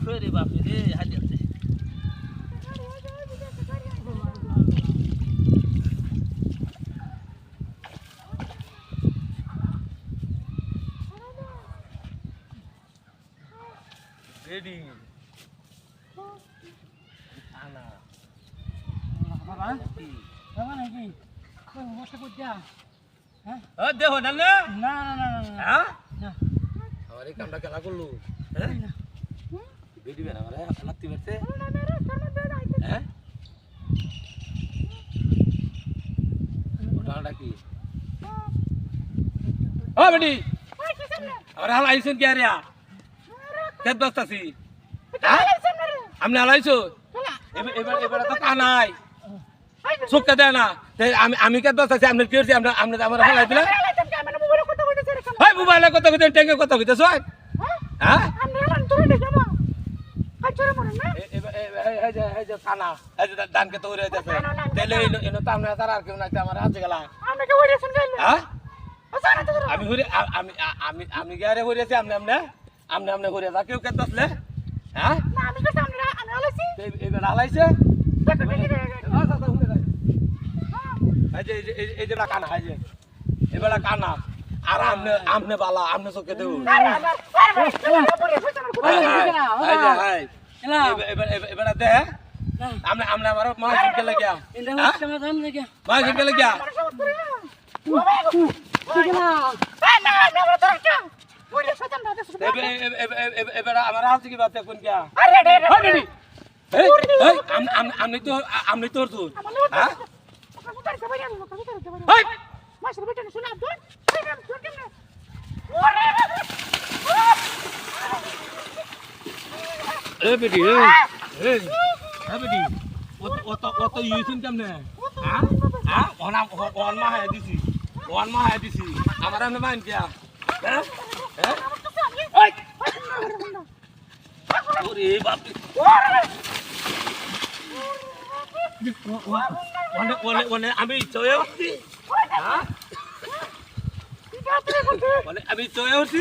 ফেরে বাপরে রে হাজাতে রেডি আনা বাবা বাবা নাকি কোন বসে কইতা হ্যাঁ দেখো না না না না না হ্যাঁ না আমার এই কামটা কেলা করলো না বেডি বেনা মানে লাগতে পারছে হ্যাঁ ওটা কি ও বেডি আমার হাল আইছেন কি আরিয়া কেত বসতাছি আপনি হালাইছো এবার তো কানাই চোখকে দেয় না আমি কেত বসতাছি আপনি কি করছি আমরা আমার হালাই দিলে ভাই মোবাইলে কথা কইতেন টেঙ্গে কথা কইতেছ হ্যাঁ কানা দানকে তো উড়াইতেছে তাহলে এনো তো আপনার তার আর কেউ নাই আমার হাতে গেলা হ্যাঁ আমি আমি আমি আমি গিয়ে হরিয়েছি আপনি হরিয়ে যা কেউ কেত বসলে হ্যাঁ এবার হালাইছে এই যে কানা এই যে এবার কানা আর আমনে বালা আমনে চোখে দেব এবার দে আমনে আমার মা জিকে লাগিয়া মা জিকে লাগিয়া এবার আমার হাত কি বাতে কোন গিয়া আমনি তোর তুই হ্যাঁ এ বেটি এ বেটি অত ইউসিন কেমনে হ্যাঁ হ্যাঁ অন মা হায় দিছি আমার আমনে মান কিয়া হ্যাঁ হ্যাঁ ওরে বাপ ওনে আমি চয়ে উঠছি হ্যাঁ আমি চয়ে উঠছি